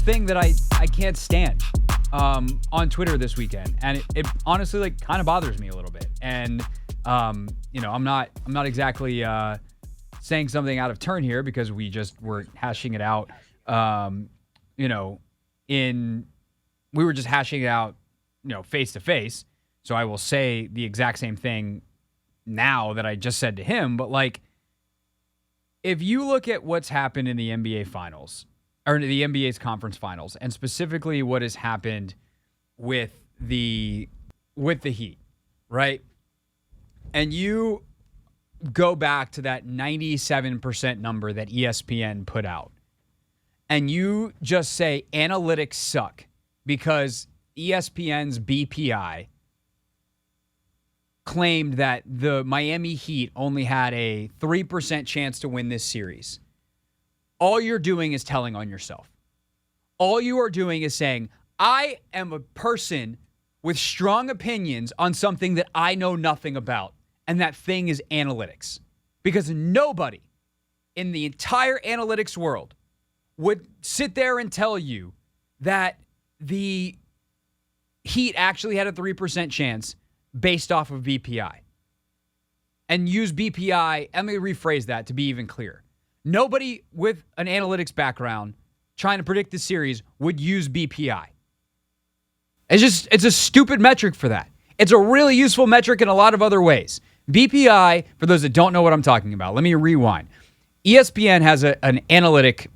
thing that I can't stand on Twitter this weekend, and it honestly like kind of bothers me a little bit. And I'm not exactly saying something out of turn here because we just were hashing it out. We were just hashing it out, face to face. So I will say the exact same thing now that I just said to him. But like, if you look at what's happened in the NBA finals or the NBA's conference finals, and specifically what has happened with the Heat, right? And you go back to that 97% number that ESPN put out, and you just say analytics suck because ESPN's BPI claimed that the Miami Heat only had a 3% chance to win this series. All you're doing is telling on yourself. All you are doing is saying, I am a person with strong opinions on something that I know nothing about, and that thing is analytics. Because nobody in the entire analytics world would sit there and tell you that the Heat actually had a 3% chance based off of BPI. And use BPI, let me rephrase that to be even clearer. Nobody with an analytics background trying to predict the series would use BPI. It's a stupid metric for that. It's a really useful metric in a lot of other ways. BPI, for those that don't know what I'm talking about, let me rewind. ESPN has an analytic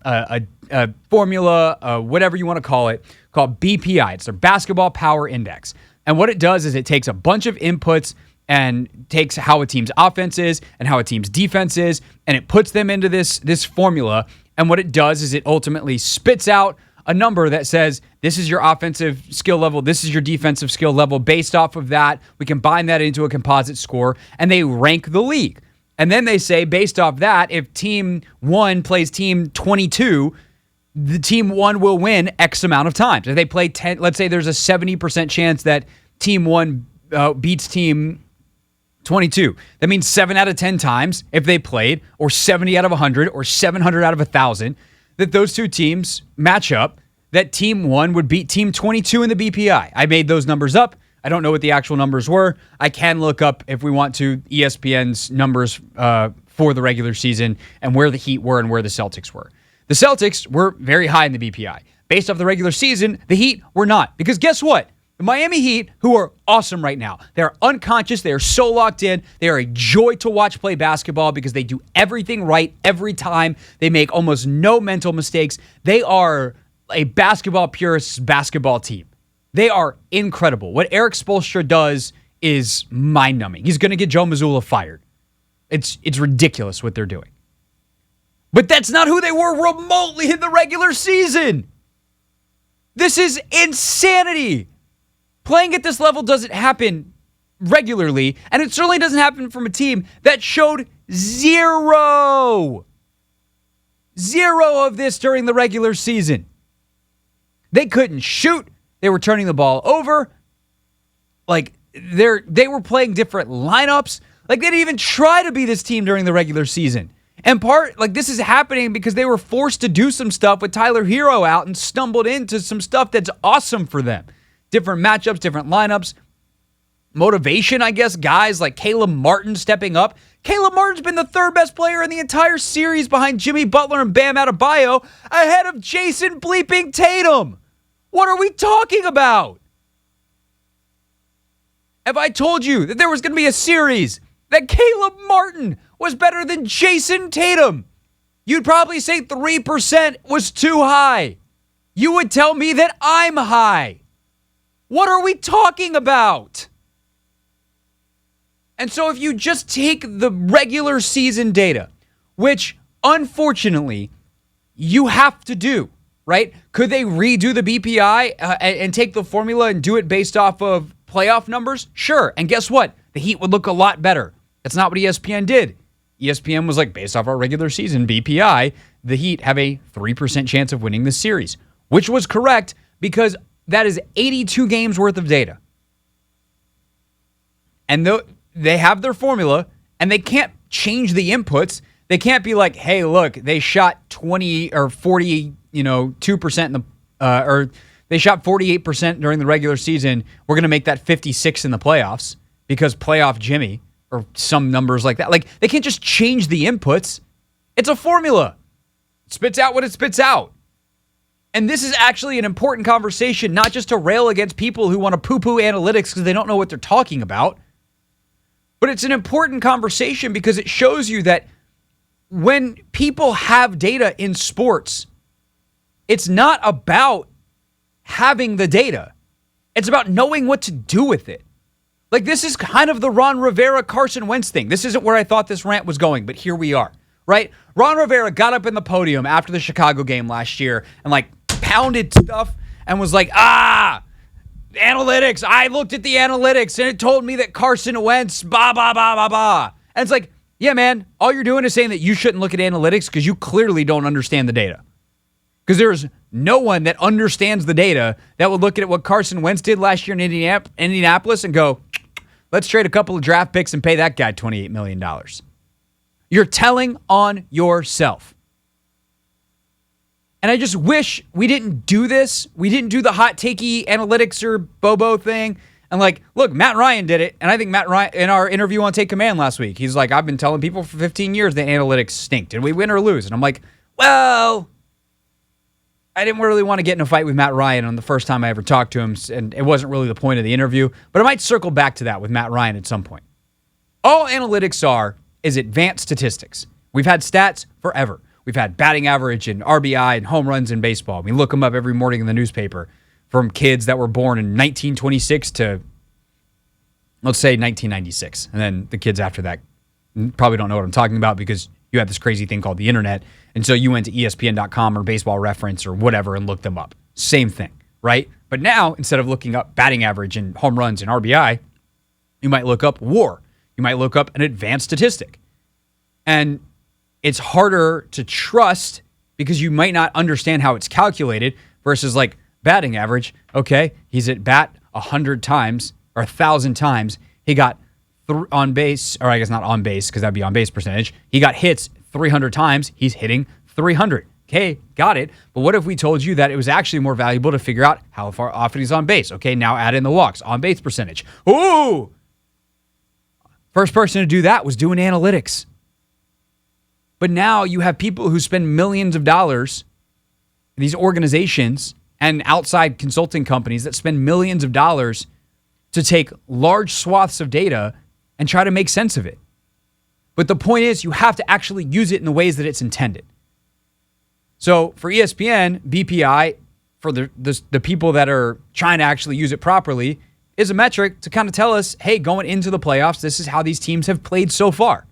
formula, whatever you want to call it, called BPI. It's their Basketball Power Index. And what it does is it takes a bunch of inputs and takes how a team's offense is and how a team's defense is, and it puts them into this formula. And what it does is it ultimately spits out a number that says, this is your offensive skill level, this is your defensive skill level. Based off of that, we combine that into a composite score, and they rank the league. And then they say, based off that, if team 1 plays team 22, the team 1 will win X amount of times. If they play 10, let's say there's a 70% chance that team 1 beats team 22. That means 7 out of 10 times if they played, or 70 out of 100, or 700 out of 1,000, that those two teams match up, that team 1 would beat team 22 in the BPI. I made those numbers up. I don't know what the actual numbers were. I can look up, if we want to, ESPN's numbers for the regular season and where the Heat were and where the Celtics were. The Celtics were very high in the BPI. Based off the regular season, the Heat were not. Because guess what? The Miami Heat, who are awesome right now, they're unconscious, they are so locked in, they are a joy to watch play basketball because they do everything right every time. They make almost no mental mistakes. They are a basketball purist basketball team. They are incredible. What Eric Spoelstra does is mind-numbing. He's going to get Joe Mazzulla fired. It's ridiculous what they're doing. But that's not who they were remotely in the regular season. This is insanity. Playing at this level doesn't happen regularly, and it certainly doesn't happen from a team that showed zero of this during the regular season. They couldn't shoot. They were turning the ball over. Like, they were playing different lineups. Like, they didn't even try to be this team during the regular season. And this is happening because they were forced to do some stuff with Tyler Hero out and stumbled into some stuff that's awesome for them. Different matchups, different lineups. Motivation, I guess, guys like Caleb Martin stepping up. Caleb Martin's been the third best player in the entire series behind Jimmy Butler and Bam Adebayo, ahead of Jason bleeping Tatum. What are we talking about? If I told you that there was going to be a series that Caleb Martin was better than Jason Tatum, you'd probably say 3% was too high. You would tell me that I'm high. What are we talking about? And so if you just take the regular season data, which unfortunately you have to do, right? Could they redo the BPI and take the formula and do it based off of playoff numbers? Sure. And guess what? The Heat would look a lot better. That's not what ESPN did. ESPN was like, based off our regular season BPI, the Heat have a 3% chance of winning this series, which was correct because that is 82 games worth of data. And they have their formula, and they can't change the inputs. They can't be like, hey, look, they shot 20 or 40, 2% in the or they shot 48% during the regular season. We're going to make that 56 in the playoffs because playoff Jimmy or some numbers like that. Like, they can't just change the inputs. It's a formula. It spits out what it spits out. And this is actually an important conversation, not just to rail against people who want to poo-poo analytics because they don't know what they're talking about. But it's an important conversation because it shows you that when people have data in sports, it's not about having the data. It's about knowing what to do with it. Like, this is kind of the Ron Rivera, Carson Wentz thing. This isn't where I thought this rant was going, but here we are, right? Ron Rivera got up in the podium after the Chicago game last year and, like, pounded stuff and was like, analytics. I looked at the analytics and it told me that Carson Wentz, blah, blah, blah, blah, blah. And it's like, yeah, man, all you're doing is saying that you shouldn't look at analytics because you clearly don't understand the data. Because there's no one that understands the data that would look at what Carson Wentz did last year in Indianapolis and go, let's trade a couple of draft picks and pay that guy $28 million. You're telling on yourself. And I just wish we didn't do this. We didn't do the hot takey analytics or Bobo thing. And like, look, Matt Ryan did it. And I think Matt Ryan, in our interview on Take Command last week, he's like, I've been telling people for 15 years that analytics stink. Did we win or lose? And I'm like, well, I didn't really want to get in a fight with Matt Ryan on the first time I ever talked to him. And it wasn't really the point of the interview. But I might circle back to that with Matt Ryan at some point. All analytics are is advanced statistics. We've had stats forever. We've had batting average and RBI and home runs in baseball. We look them up every morning in the newspaper from kids that were born in 1926 to, let's say, 1996. And then the kids after that probably don't know what I'm talking about because you have this crazy thing called the internet. And so you went to ESPN.com or Baseball Reference or whatever and looked them up. Same thing, right? But now, instead of looking up batting average and home runs and RBI, you might look up WAR. You might look up an advanced statistic. And it's harder to trust because you might not understand how it's calculated versus like batting average. Okay, he's at bat 100 times or 1,000 times. He got on base, or I guess not on base because that'd be on base percentage. He got hits 300 times. He's hitting 300. Okay, got it. But what if we told you that it was actually more valuable to figure out how far often he's on base? Okay, now add in the walks, on base percentage. Ooh! First person to do that was doing analytics. But now you have people who spend millions of dollars, these organizations and outside consulting companies that spend millions of dollars to take large swaths of data and try to make sense of it. But the point is, you have to actually use it in the ways that it's intended. So for ESPN, BPI, for the people that are trying to actually use it properly, is a metric to kind of tell us, hey, going into the playoffs, this is how these teams have played so far.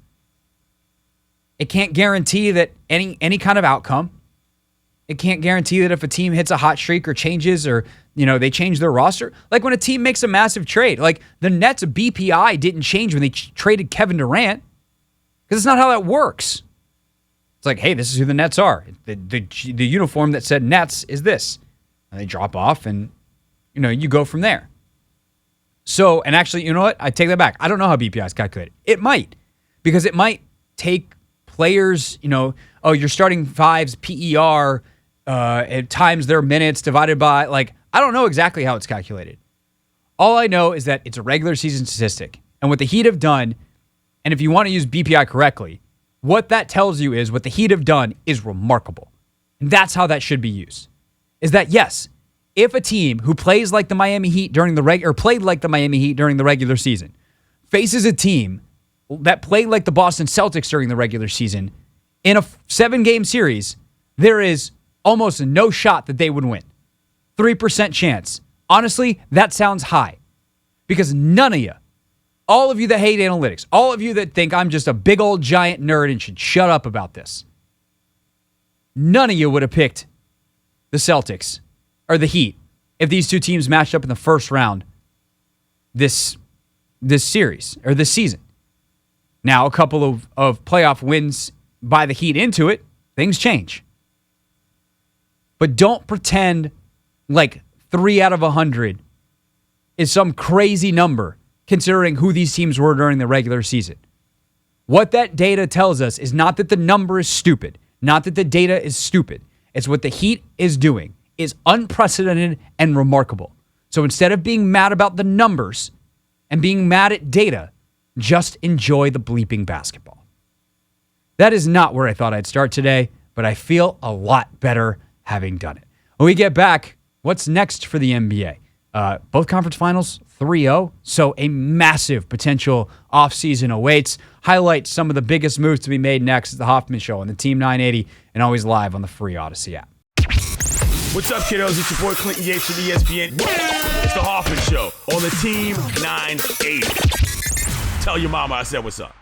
It can't guarantee that any kind of outcome. It can't guarantee that if a team hits a hot streak or changes or, they change their roster. Like when a team makes a massive trade, like the Nets' BPI didn't change when they traded Kevin Durant because it's not how that works. It's like, hey, this is who the Nets are. The uniform that said Nets is this. And they drop off and, you go from there. So, and actually, you know what? I take that back. I don't know how BPI is calculated. It might, because it might take players, you're starting fives, PER, at times their minutes divided by, I don't know exactly how it's calculated. All I know is that it's a regular season statistic. And what the Heat have done, and if you want to use BPI correctly, what that tells you is what the Heat have done is remarkable. And that's how that should be used. Is that, yes, if a team who plays like the Miami Heat during the played like the Miami Heat during the regular season faces a team that played like the Boston Celtics during the regular season in a 7-game series, there is almost no shot that they would win. 3% chance. Honestly, that sounds high because none of you, all of you that hate analytics, all of you that think I'm just a big old giant nerd and should shut up about this, none of you would have picked the Celtics or the Heat if these two teams matched up in the first round this series or this season. Now, a couple of playoff wins by the Heat into it, things change. But don't pretend like 3 out of 100 is some crazy number considering who these teams were during the regular season. What that data tells us is not that the number is stupid, not that the data is stupid. It's what the Heat is doing is unprecedented and remarkable. So instead of being mad about the numbers and being mad at data, just enjoy the bleeping basketball. That is not where I thought I'd start today, but I feel a lot better having done it. When we get back, what's next for the NBA? Both conference finals, 3-0, so a massive potential offseason awaits. Highlight some of the biggest moves to be made next is the Hoffman Show on the Team 980 and always live on the free Odyssey app. What's up, kiddos? It's your boy Clinton Yates from ESPN. It's the Hoffman Show on the Team 980. Tell your mama I said what's up.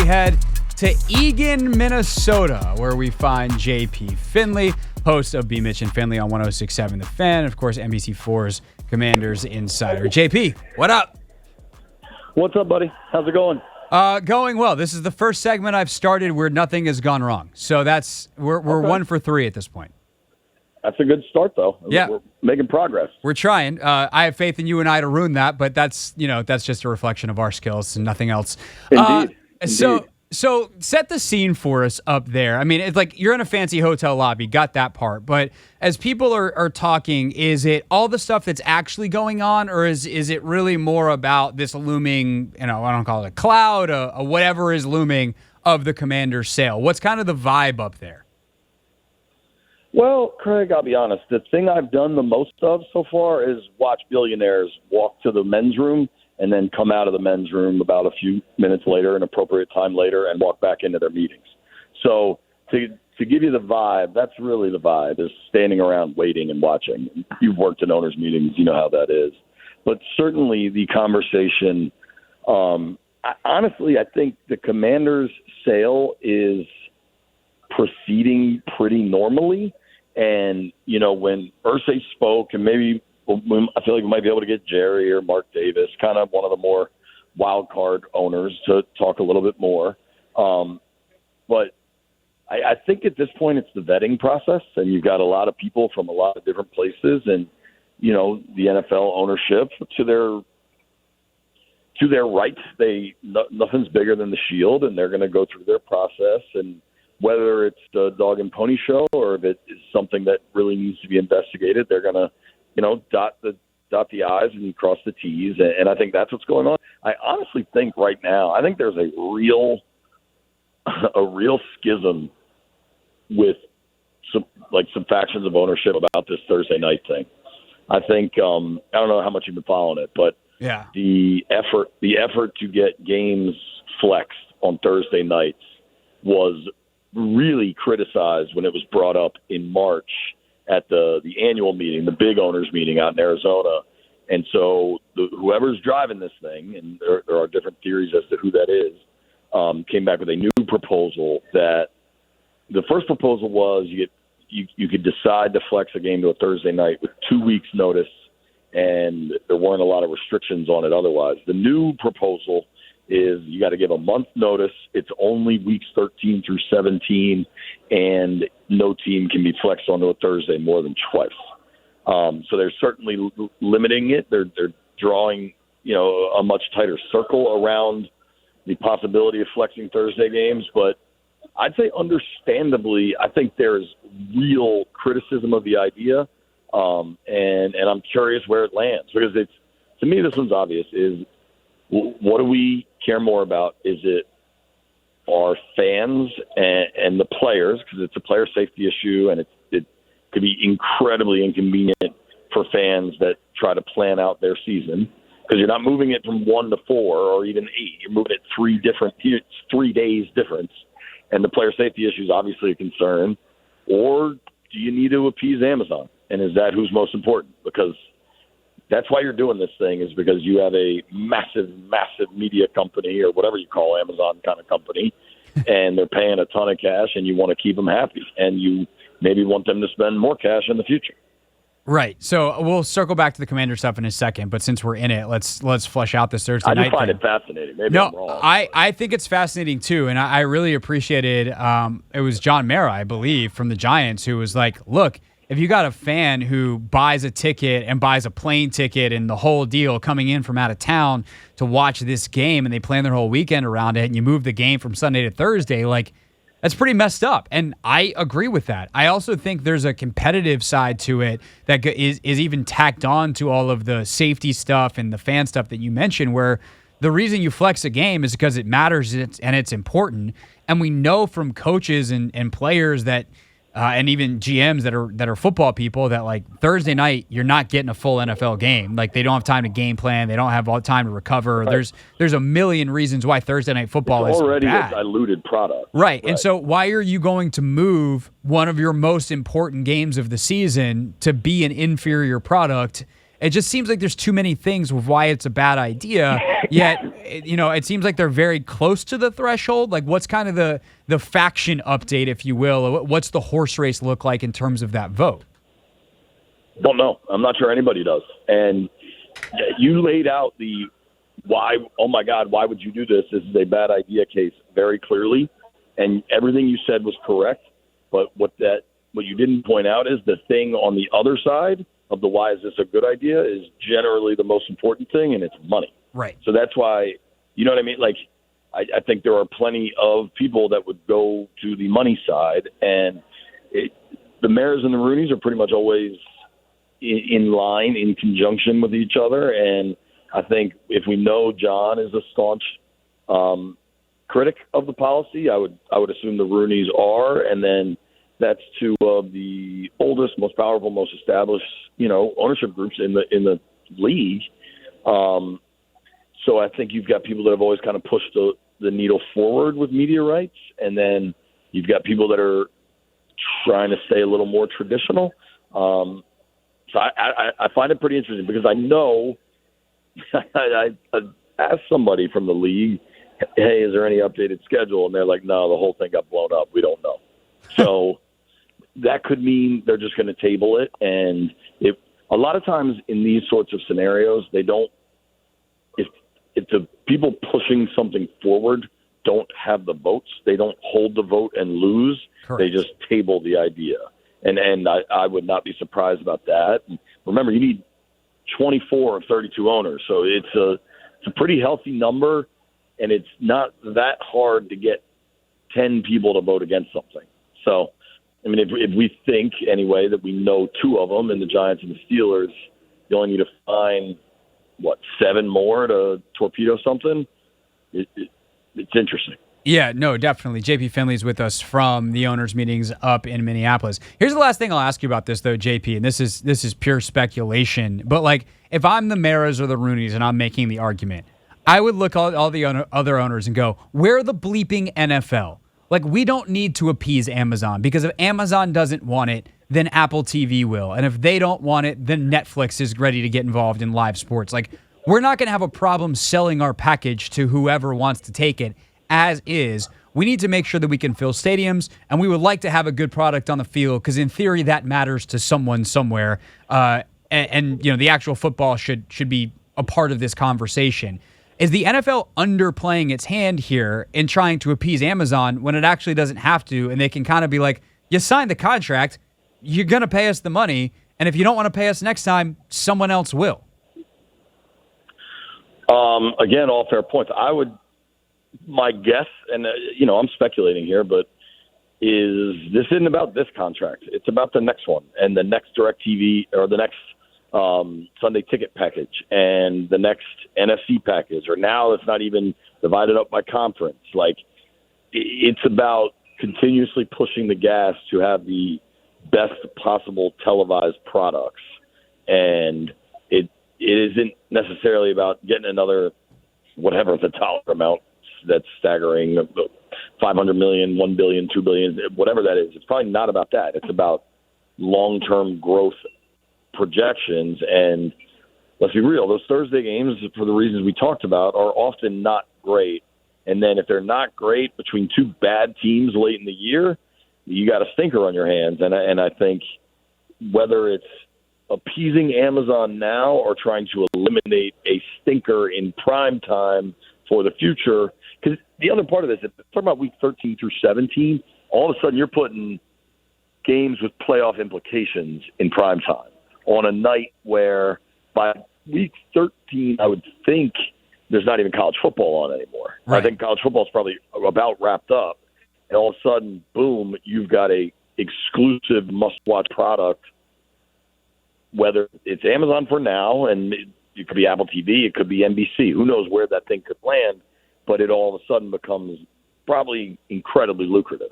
head to Eagan, Minnesota, where we find JP Finlay, host of B. Mitch and Finlay on 106.7 The Fan, and of course, NBC4's Commanders Insider. JP, what up? What's up, buddy? How's it going? Going well. This is the first segment I've started where nothing has gone wrong. So we're Okay. 1 for 3 at this point. That's a good start, though. Yeah. We're making progress. We're trying. I have faith in you and I to ruin that, but that's just a reflection of our skills and nothing else. Indeed. So set the scene for us up there. I mean, it's like you're in a fancy hotel lobby, got that part. But as people are talking, is it all the stuff that's actually going on, or is it really more about this looming, I don't call it a cloud, a whatever is looming of the Commander's sale? What's kind of the vibe up there? Well, Craig, I'll be honest. The thing I've done the most of so far is watch billionaires walk to the men's room and then come out of the men's room about a few minutes later, an appropriate time later, and walk back into their meetings. So to give you the vibe, that's really the vibe, is standing around waiting and watching. You've worked in owners' meetings. You know how that is. But certainly the conversation, honestly, I think the Commanders' sale is proceeding pretty normally. And, when Irsay spoke, and maybe I feel like we might be able to get Jerry or Mark Davis, kind of one of the more wild card owners, to talk a little bit more. But I think at this point it's the vetting process, and you've got a lot of people from a lot of different places, and, the NFL ownership to their right. Nothing's bigger than the shield, and they're going to go through their process. And whether it's the dog and pony show or if it is something that really needs to be investigated, they're going to, dot the I's and cross the T's. And I think that's what's going on. I honestly think right now, I think there's a real schism with some factions of ownership about this Thursday night thing. I think, I don't know how much you've been following it, but yeah, the effort to get games flexed on Thursday nights was really criticized when it was brought up in March at the annual meeting, the big owners meeting out in Arizona. And so whoever's driving this thing, and there are different theories as to who that is, came back with a new proposal. That the first proposal was you could decide to flex a game to a Thursday night with 2 weeks notice, and there weren't a lot of restrictions on it otherwise. The new proposal is you got to give a month notice. It's only weeks 13 through 17, and no team can be flexed onto a Thursday more than twice. So they're certainly limiting it. They're drawing, a much tighter circle around the possibility of flexing Thursday games. But I'd say understandably, I think there's real criticism of the idea. And I'm curious where it lands, because to me, this one's obvious. Is what do we care more about? Is it our fans and the players, because it's a player safety issue, and it could be incredibly inconvenient for fans that try to plan out their season, because you're not moving it from 1 to 4 or even 8. You're moving it 3 days difference, and the player safety issue is obviously a concern. Or do you need to appease Amazon? And is that who's most important? Because that's why you're doing this thing, is because you have a massive, massive media company, or whatever you call Amazon kind of company, and they're paying a ton of cash, and you want to keep them happy, and you maybe want them to spend more cash in the future. Right. So we'll circle back to the Commander stuff in a second, but since we're in it, let's flesh out this Thursday night. I just find it fascinating. Maybe I'm wrong. I think it's fascinating too, and I really appreciated. It was John Mara, I believe, from the Giants, who was like, "Look, if you got a fan who buys a ticket and buys a plane ticket and the whole deal coming in from out of town to watch this game, and they plan their whole weekend around it, and you move the game from Sunday to Thursday, like." That's pretty messed up, and I agree with that. I also think there's a competitive side to it that is even tacked on to all of the safety stuff and the fan stuff that you mentioned, where the reason you flex a game is because it matters and it's important. And we know from coaches and players that and even GMs that are football people that, like, Thursday night you're not getting a full NFL game. Like, they don't have time to game plan, they don't have all the time to recover. Right. There's a million reasons why Thursday night football is already bad. a diluted product. Right. And so why are you going to move one of your most important games of the season to be an inferior product? It just seems like there's too many things with why it's a bad idea. Yet, it seems like they're very close to the threshold. Like, what's kind of the faction update, if you will? What's the horse race look like in terms of that vote? Don't know. I'm not sure anybody does. And you laid out the why, oh my God, why would you do this? This is a bad idea case very clearly. And everything you said was correct. But what you didn't point out is the thing on the other side of the why is this a good idea is generally the most important thing, and it's money. Right. So that's why, you know what I mean? Like, I think there are plenty of people that would go to the money side, and the Maras and the Rooneys are pretty much always in line, in conjunction with each other. And I think if we know John is a staunch critic of the policy, I would assume the Rooneys are, and then that's two of the oldest, most powerful, most established, ownership groups in the league. So I think you've got people that have always kind of pushed the needle forward with media rights, and then you've got people that are trying to stay a little more traditional. So I find it pretty interesting because I know I asked somebody from the league, hey, is there any updated schedule? And they're like, no, the whole thing got blown up. We don't know. So that could mean they're just going to table it. And a lot of times in these sorts of scenarios, they don't, if the people pushing something forward don't have the votes, they don't hold the vote and lose. Correct. They just table the idea. And I would not be surprised about that. And remember, you need 24 of 32 owners. So it's a pretty healthy number, and it's not that hard to get 10 people to vote against something. So, I mean, if we think, anyway, that we know two of them in the Giants and the Steelers, you only need to find, 7 more to torpedo something? It's interesting. Yeah, no, definitely. JP Finley's with us from the owners' meetings up in Minneapolis. Here's the last thing I'll ask you about this, though, JP, and this is pure speculation. But, like, if I'm the Maras or the Rooneys and I'm making the argument, I would look at all the other owners and go, we're the bleeping NFL. Like, we don't need to appease Amazon, because if Amazon doesn't want it, then Apple TV will. And if they don't want it, then Netflix is ready to get involved in live sports. Like, we're not going to have a problem selling our package to whoever wants to take it as is. We need to make sure that we can fill stadiums, and we would like to have a good product on the field, because in theory that matters to someone somewhere. And the actual football should be a part of this conversation. Is the NFL underplaying its hand here in trying to appease Amazon when it actually doesn't have to, and they can kind of be like, you signed the contract, you're going to pay us the money, and if you don't want to pay us next time, someone else will? Again, all fair points. My guess, and I'm speculating here, but this isn't about this contract. It's about the next one and the next DirecTV or the next Sunday ticket package and the next NFC package, or now it's not even divided up by conference. Like, it's about continuously pushing the gas to have the best possible televised products, and it isn't necessarily about getting another whatever the dollar amount that's staggering, $500 million, $1 billion, $2 billion, whatever that is. It's probably not about that. It's about long-term growth projections. And let's be real, those Thursday games, for the reasons we talked about, are often not great. And then if they're not great between two bad teams late in the year, you got a stinker on your hands. And I think whether it's appeasing Amazon now or trying to eliminate a stinker in prime time for the future, because the other part of this, if we're talking about week 13 through 17, all of a sudden you're putting games with playoff implications in prime time on a night where by week 13, I would think there's not even college football on anymore. Right. I think college football is probably about wrapped up. And all of a sudden, boom, you've got a exclusive must-watch product, whether it's Amazon for now, and it could be Apple TV, it could be NBC. Who knows where that thing could land, but it all of a sudden becomes probably incredibly lucrative.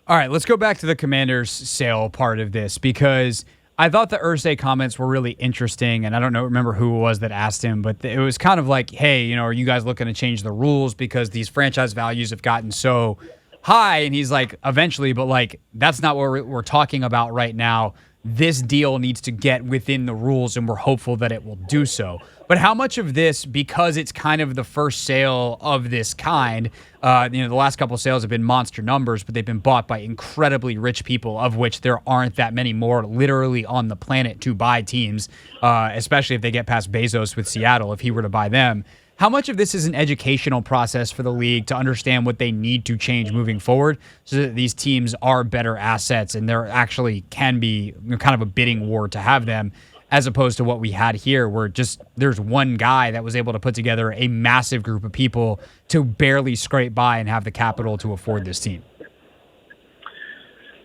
All right, let's go back to the Commanders sale part of this, because I thought the Irsay comments were really interesting, and I don't remember who it was that asked him, but it was kind of like, hey, are you guys looking to change the rules because these franchise values have gotten so high? And he's like, eventually, but like, that's not what we're talking about right now. this deal needs to get within the rules, and we're hopeful that it will do so. But how much of this, because it's kind of the first sale of this kind, the last couple of sales have been monster numbers, but they've been bought by incredibly rich people, of which there aren't that many more literally on the planet to buy teams, especially if they get past Bezos with Seattle, if he were to buy them. How much of this is an educational process for the league to understand what they need to change moving forward so that these teams are better assets and there actually can be kind of a bidding war to have them, as opposed to what we had here where just there's one guy that was able to put together a massive group of people to barely scrape by and have the capital to afford this team?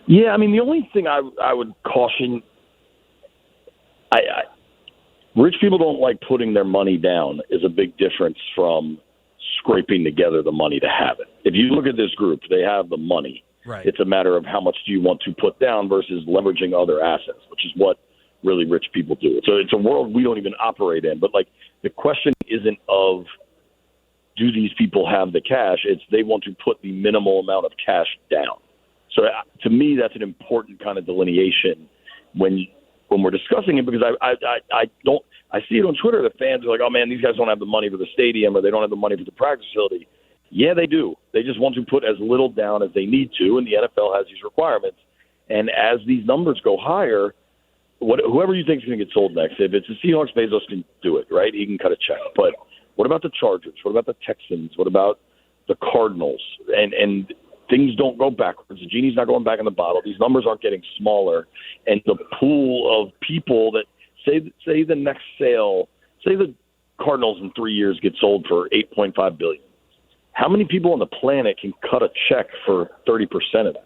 Yeah, I mean, the only thing I would caution, rich people don't like putting their money down is a big difference from scraping together the money to have it. If you look at this group, they have the money. Right. It's a matter of how much do you want to put down versus leveraging other assets, which is what really rich people do. So it's a world we don't even operate in. But, like, the question isn't of do these people have the cash? It's they want to put the minimal amount of cash down. So to me, that's an important kind of delineation when we're discussing it, because I see it on Twitter. The fans are like, oh man, these guys don't have the money for the stadium, or they don't have the money for the practice facility. Yeah, they do. They just want to put as little down as they need to, and the NFL has these requirements. And as these numbers go higher, whoever you think is going to get sold next, if it's the Seahawks, Bezos can do it, right? He can cut a check. But what about the Chargers? What about the Texans? What about the Cardinals? And things don't go backwards. The genie's not going back in the bottle. These numbers aren't getting smaller. And the pool of people that say the next sale, say the Cardinals in 3 years get sold for $8.5 billion. How many people on the planet can cut a check for 30% of that?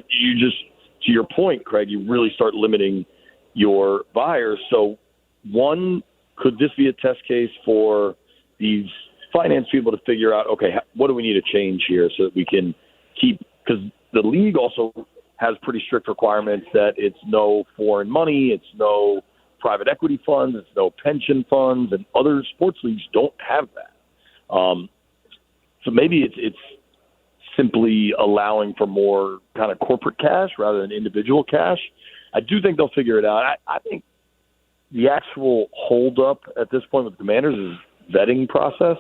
You just, to your point, Craig, you really start limiting your buyers. So, one, could this be a test case for these finance people to figure out, okay, what do we need to change here so that we can keep, because the league also has pretty strict requirements that it's no foreign money, it's no private equity funds, it's no pension funds, and other sports leagues don't have that. So maybe it's simply allowing for more kind of corporate cash rather than individual cash. I do think they'll figure it out. I think the actual holdup at this point with the Commanders is vetting process.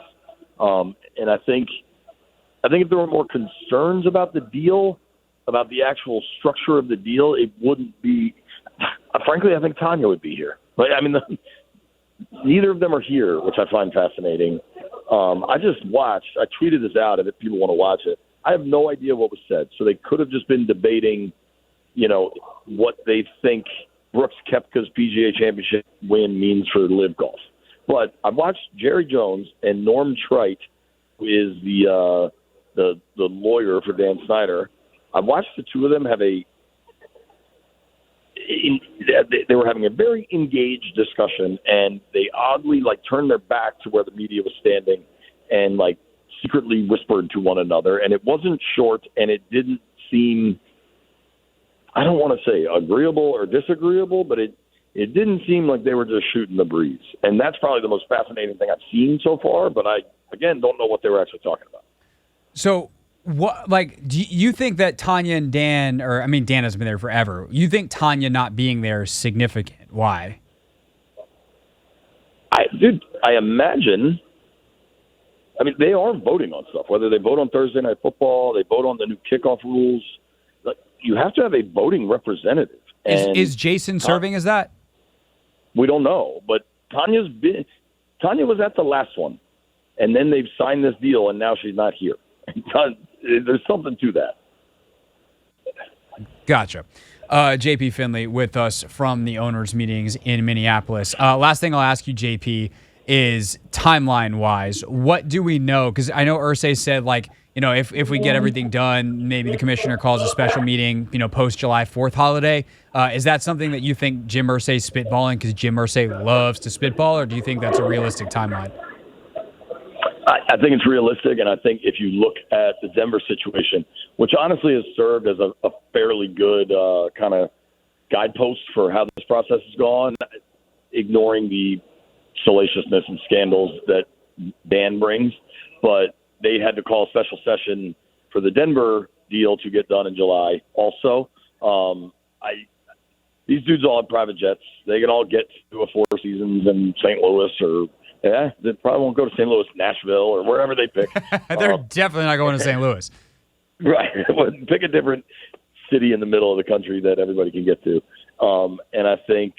And I think if there were more concerns about the deal, about the actual structure of the deal, it wouldn't be. Frankly, I think Tanya would be here. But I mean, neither of them are here, which I find fascinating. I just watched. I tweeted this out, and if people want to watch it, I have no idea what was said. So they could have just been debating, what they think Brooks Koepka's PGA Championship win means for LIV Golf. But I've watched Jerry Jones and Norm Trite, who is the lawyer for Dan Snyder. I've watched the two of them have they were having a very engaged discussion, and they oddly turned their back to where the media was standing and secretly whispered to one another. And it wasn't short, and it didn't seem, I don't want to say agreeable or disagreeable, but it didn't seem like they were just shooting the breeze. And that's probably the most fascinating thing I've seen so far, but I, again, don't know what they were actually talking about. So, do you think that Tanya and Dan, Dan has been there forever. You think Tanya not being there is significant? Why? I imagine, they are voting on stuff, whether they vote on Thursday Night Football, they vote on the new kickoff rules. You have to have a voting representative. Is Jason serving as that? We don't know, but Tanya was at the last one, and then they've signed this deal, and now she's not here. There's something to that. Gotcha. JP Finlay with us from the owners' meetings in Minneapolis. Last thing I'll ask you, JP, is timeline-wise, what do we know? Because I know Irsay said, if we get everything done, maybe the commissioner calls a special meeting, post-July 4th holiday. Is that something that you think Jim Irsay's spitballing because Jim Irsay loves to spitball, or do you think that's a realistic timeline? I think it's realistic, and I think if you look at the Denver situation, which honestly has served as a fairly good kind of guidepost for how this process has gone, ignoring the salaciousness and scandals that Dan brings, but they had to call a special session for the Denver deal to get done in July also. these dudes all have private jets. They can all get to a Four Seasons in St. Louis or they probably won't go to St. Louis, Nashville, or wherever they pick. They're definitely not going to St. Louis. Right. Pick a different city in the middle of the country that everybody can get to. And I think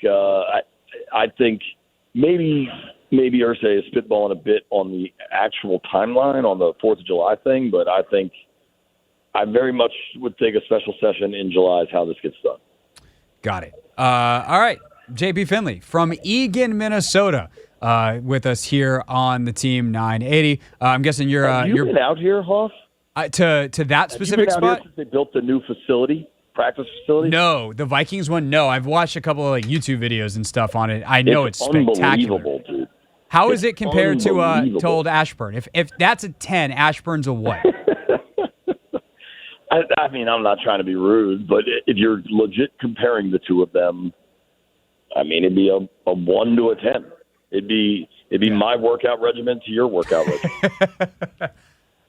maybe Irsay is spitballing a bit on the actual timeline on the 4th of July thing, but I think I very much would think a special session in July is how this gets done. Got it. All right. JP Finlay from Eagan, Minnesota, with us here on the Team 980. I'm guessing you're been out here, Hoff? To that specific spot? Have you been out here since they built the new practice facility? No, the Vikings one, no. I've watched a couple of YouTube videos and stuff on it. I know it's spectacular. Unbelievable, dude. How is it compared to old Ashburn? If that's a 10, Ashburn's a what? I mean, I'm not trying to be rude, but if you're legit comparing the two of them, I mean, it'd be a 1 to a 10. It'd be my workout regimen to your workout regimen.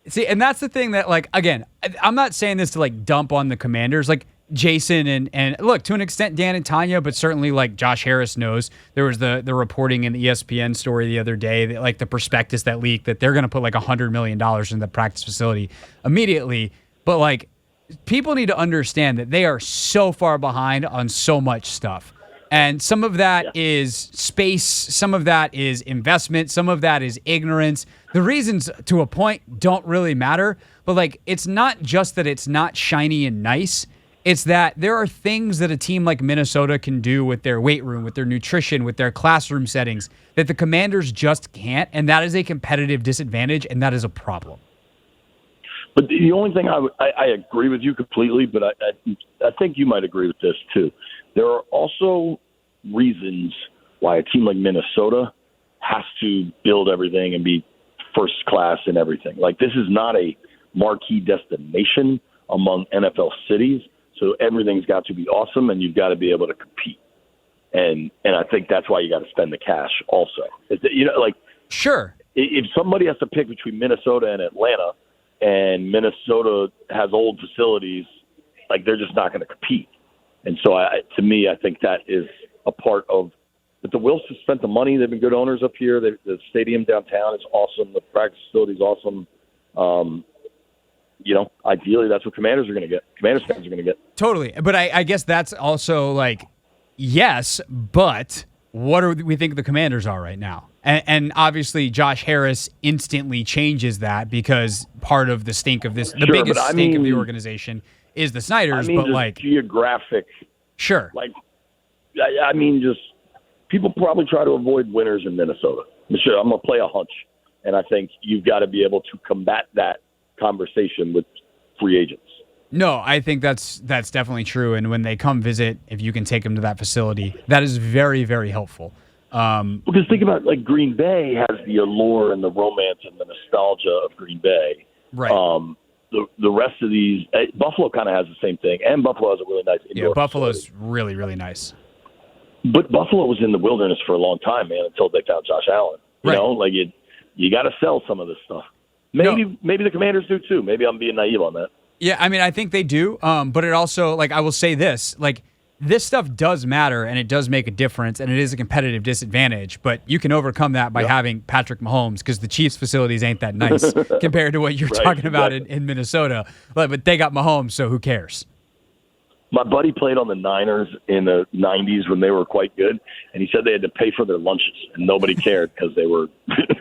See, and that's the thing that, like, again, I'm not saying this to, like, dump on the Commanders. Like, Jason and look, to an extent, Dan and Tanya, but certainly, like, Josh Harris knows. There was the reporting in the ESPN story the other day, that, like, the prospectus that leaked, that they're going to put, like, $100 million in the practice facility immediately. But, like, people need to understand that they are so far behind on so much stuff. And some of that is space, some of that is investment, some of that is ignorance. The reasons, to a point, don't really matter. But, like, it's not just that it's not shiny and nice. It's that there are things that a team like Minnesota can do with their weight room, with their nutrition, with their classroom settings that the Commanders just can't. And that is a competitive disadvantage, and that is a problem. But the only thing I agree with you completely, but I think you might agree with this too. There are also reasons why a team like Minnesota has to build everything and be first class in everything. Like, this is not a marquee destination among NFL cities, so everything's got to be awesome, and you've got to be able to compete. And I think that's why you got to spend the cash also. Sure. If somebody has to pick between Minnesota and Atlanta, and Minnesota has old facilities, like, they're just not going to compete. And so, to me, I think that is a part of – but the Wilfs have spent the money. They've been good owners up here. The stadium downtown is awesome. The practice facility is awesome. Ideally, that's what Commanders are going to get. Commanders fans are going to get. Totally. But I guess that's also, like, yes, but what do we think the Commanders are right now? And obviously, Josh Harris instantly changes that, because part of the stink of this, the biggest stink of the organization is the Snyders. But, like, geographic. Sure. Like, I mean, just people probably try to avoid winners in Minnesota. I'm going to play a hunch, and I think you've got to be able to combat that conversation with free agents. No, I think that's definitely true. And when they come visit, if you can take them to that facility, that is very, very helpful. Because think about, like, Green Bay has the allure and the romance and the nostalgia of Green Bay. Right. The rest of these, Buffalo kind of has the same thing, and Buffalo has a really nice indoor Buffalo's facility. really, really nice. But Buffalo was in the wilderness for a long time, man, until they found Josh Allen. You know, like, you got to sell some of this stuff. Maybe the Commanders do too. Maybe I'm being naive on that. Yeah, I mean, I think they do. But it also, like, I will say this, like, this stuff does matter, and it does make a difference, and it is a competitive disadvantage. But you can overcome that by having Patrick Mahomes, because the Chiefs' facilities ain't that nice compared to what you're talking about in Minnesota. But they got Mahomes, so who cares? My buddy played on the Niners in the 90s when they were quite good, and he said they had to pay for their lunches, and nobody cared because they were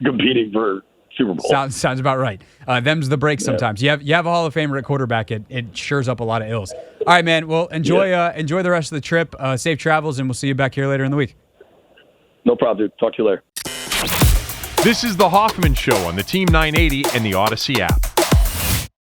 competing for Super Bowl. Sounds about right. Them's the breaks sometimes. You have a Hall of Famer at quarterback. It shores up a lot of ills. All right, man. Well, enjoy the rest of the trip. Safe travels, and we'll see you back here later in the week. No problem, dude. Talk to you later. This is the Hoffman Show on the Team 980 and the Odyssey app.